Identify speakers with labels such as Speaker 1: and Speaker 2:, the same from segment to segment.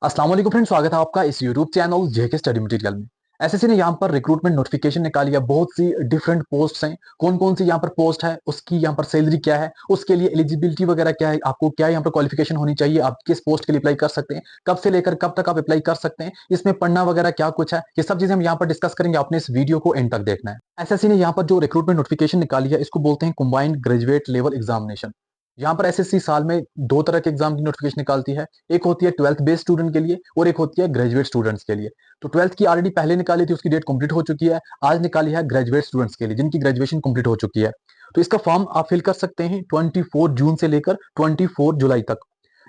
Speaker 1: अस्सलाम वालेकुम फ्रेंड, स्वागत है आपका इस यूट्यूब चैनल जेके स्टडी मटेरियल में। एसएससी ने यहाँ पर रिक्रूटमेंट नोटिफिकेशन निकाली है। बहुत सी डिफरेंट पोस्ट हैं। कौन कौन सी यहाँ पर पोस्ट है, उसकी यहाँ पर सैलरी क्या है, उसके लिए एलिजिबिलिटी वगैरह क्या है, आपको क्या यहाँ पर क्वालिफिकेशन होनी चाहिए, आप किस पोस्ट के लिए अप्लाई कर सकते हैं, कब से लेकर कब तक आप अप्लाई कर सकते हैं, इसमें पढ़ना वगैरह क्या कुछ है, ये सब चीजें हम यहाँ पर डिस्कस करेंगे। आपने इस वीडियो को एंड तक देखना है। एसएससी ने यहाँ पर जो रिक्रूटमेंट नोटिफिकेशन निकाली है, इसको बोलते हैं कंबाइंड ग्रेजुएट लेवल एग्जामिनेशन। यहाँ पर एसएससी साल में दो तरह के एग्जाम की नोटिफिकेशन निकालती है। एक होती है ट्वेल्थ बेस्ड स्टूडेंट के लिए और एक होती है ग्रेजुएट स्टूडेंट्स के लिए। तो ट्वेल्थ की ऑलरेडी पहले निकाली थी, उसकी डेट कंप्लीट हो चुकी है। आज निकाली है ग्रेजुएट स्टूडेंट्स के लिए जिनकी ग्रेजुएशन कंप्लीट हो चुकी है। तो इसका फॉर्म आप फिल कर सकते हैं 24 जून से लेकर 24 जुलाई तक।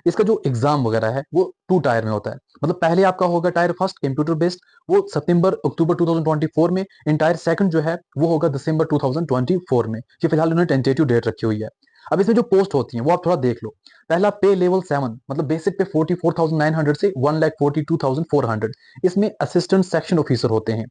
Speaker 1: इसका जो एग्जाम वगैरह है वो 2 टायर में होता है। मतलब पहले आपका होगा टायर फर्स्ट कंप्यूटर बेस्ड, वो सितंबर अक्टूबर 2024 में। इन टायर सेकंड जो है वो होगा दिसंबर 2024 में। ये फिलहाल उन्होंने टेंटेटिव डेट रखी हुई है। अब इसमें जो पोस्ट होती है वो आप थोड़ा देख लो। पहला पे लेवल 7, मतलब बेसिक पे 44,900 से 1,42,400। इसमें असिस्टेंट सेक्शन ऑफिसर होते हैं।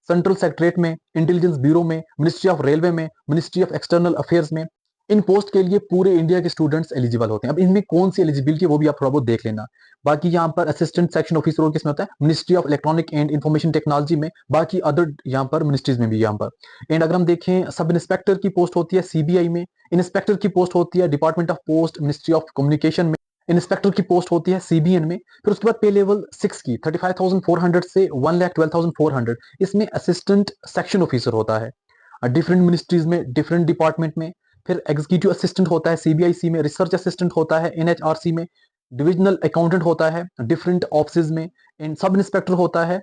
Speaker 1: सेंट्रल सेक्रेटरीट में, इंटेलिजेंस ब्यूरो में, मिनिस्ट्री ऑफ रेलवे में, मिनिस्ट्री ऑफ एक्सटर्नल अफेयर्स में। इन पोस्ट के लिए पूरे इंडिया के स्टूडेंट्स एलिजिबल होते हैं। अब इनमें कौन सी एलिजिबिलिटी है वो भी आप थोड़ा बहुत देख लेना। बाकी यहाँ पर असिस्टेंट सेक्शन ऑफिसर किसमें होता है, ministry of electronic and information technology में। बाकी अदर यहाँ पर मिनिस्ट्रीज में भी यहाँ पर। एंड अगर हम देखें, सब इंस्पेक्टर की पोस्ट होती है सीबीआई में। इंस्पेक्टर की पोस्ट होती है department of post, ministry of communication में। इंस्पेक्टर की पोस्ट होती है सीबीएन में। फिर उसके बाद पे लेवल 6 की 35,400 से 1,12,400। इसमें असिस्टेंट सेक्शन ऑफिसर होता है डिफरेंट मिनिस्ट्रीज में, डिफरेंट डिपार्टमेंट में। फिर एग्जीक्यूटिव असिस्टेंट होता है सीबीआईसी में, रिसर्च असिस्टेंट होता है एनएचआरसी में, डिविजनल अकाउंटेंट होता है डिफरेंट ऑफिस में। एंड सब इंस्पेक्टर होता है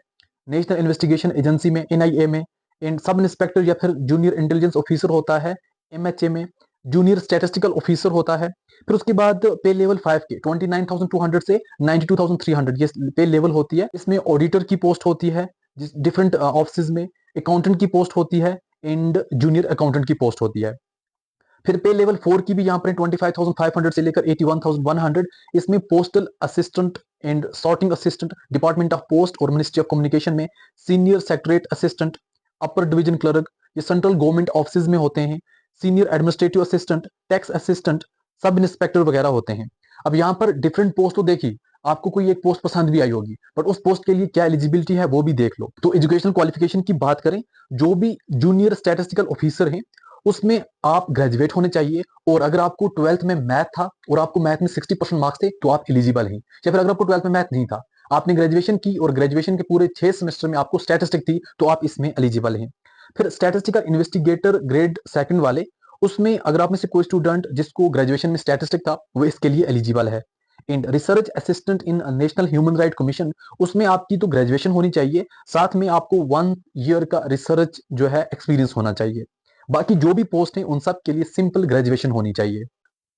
Speaker 1: नेशनल इन्वेस्टिगेशन एजेंसी में, एनआईए में। एंड सब इंस्पेक्टर या फिर जूनियर इंटेलिजेंस ऑफिसर होता है एमएचए में। जूनियर स्टैटिस्टिकल ऑफिसर होता है। फिर उसके बाद पे लेवल 5 के 29,200 से 92,300 ये पे लेवल होती है। इसमें ऑडिटर की पोस्ट होती है डिफरेंट ऑफिस में, अकाउंटेंट की पोस्ट होती है एंड जूनियर अकाउंटेंट की पोस्ट होती है। फिर पे लेवल 4 की भी यहाँ पर 25,500 से लेकर 81,100। इसमें postal assistant and sorting assistant, department of post और मिनिस्ट्री ऑफ कम्युनिकेशन में। Senior secretary assistant, upper division clerk, ये सेंट्रल गवर्नमेंट ऑफिस में होते हैं। Senior administrative assistant, tax assistant, sub inspector वगैरह होते हैं। अब यहाँ पर डिफरेंट पोस्ट तो देखी, आपको कोई एक पोस्ट पसंद भी आई होगी, बट उस पोस्ट के लिए क्या एलिजिबिलिटी है वो भी देख लो। तो एजुकेशनल क्वालिफिकेशन की बात करें, जो भी जूनियर स्टैटिस्टिकल ऑफिसर हैं उसमें आप ग्रेजुएट होने चाहिए। और अगर आपको ट्वेल्थ में मैथ था और आपको मैथ में 60% मार्क्स थे तो आप एलिजिबल हैं। या फिर अगर आपको ट्वेल्थ में मैथ नहीं था, आपने ग्रेजुएशन की और ग्रेजुएशन के पूरे 6 सेमेस्टर में आपको स्टैटिस्टिक थी, तो आप इसमें एलिजिबल हैं। फिर स्टैटिस्टिकल इन्वेस्टिगेटर ग्रेड सेकंड वाले, उसमें अगर आप में से कोई स्टूडेंट जिसको ग्रेजुएशन में स्टैटिस्टिक था वो इसके लिए एलिजिबल है। And research assistant in national human right commission, उसमें आपकी तो ग्रेजुएशन होनी चाहिए, साथ में आपको 1 ईयर का रिसर्च जो है एक्सपीरियंस होना चाहिए। बाकी जो भी पोस्ट है उन सब के लिए सिंपल ग्रेजुएशन होनी चाहिए।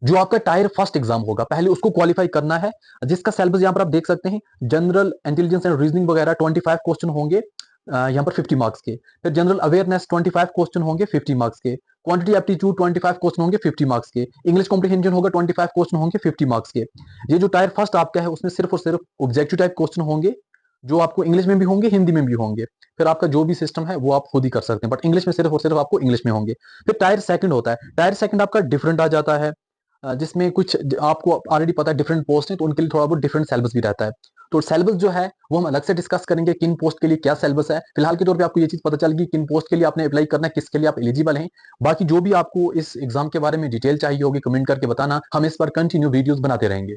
Speaker 1: जो आपका टायर फर्स्ट एग्जाम होगा पहले उसको क्वालिफाई करना है, जिसका सिलेबस यहाँ पर आप देख सकते हैं। जनरल इंटेलिजेंस एंड रीजनिंग वगैरह 25 क्वेश्चन होंगे यहाँ पर 50 मार्क्स के। फिर जनरल अवेयरनेस 25 क्वेश्चन होंगे 50 मार्क्स के। क्वांटिटी एप्टीट्यूड 25 क्वेश्चन होंगे 50 मार्क्स के। इंग्लिश कॉम्प्रिहेंशन होगा 25 क्वेश्चन होंगे 50 मार्क्स के। ये जो टायर फर्स्ट आपका है उसमें सिर्फ और सिर्फ ऑब्जेक्टिव टाइप क्वेश्चन होंगे, जो आपको इंग्लिश में भी होंगे हिंदी में भी होंगे। फिर आपका जो भी सिस्टम है वो आप खुद ही कर सकते हैं, बट इंग्लिश में सिर्फ और सिर्फ आपको इंग्लिश में होंगे। फिर टायर सेकंड होता है। टायर सेकंड आपका डिफरेंट आ जाता है, जिसमें कुछ आपको ऑलरेडी पता है डिफरेंट पोस्ट है तो उनके लिए थोड़ा बहुत डिफरेंट सिलेबस भी रहता है। तो सिलेबस जो है वो हम अलग से डिस्कस करेंगे, किन पोस्ट के लिए क्या सिलेबस है। फिलहाल के तौर पे आपको ये चीज पता चल गई किन पोस्ट के लिए आपने अप्लाई करना है, किसके लिए आप एलिजिबल हैं। बाकी जो भी आपको इस एग्जाम के बारे में डिटेल चाहिए होगी कमेंट करके बताना, हम इस पर कंटिन्यू वीडियोस बनाते रहेंगे।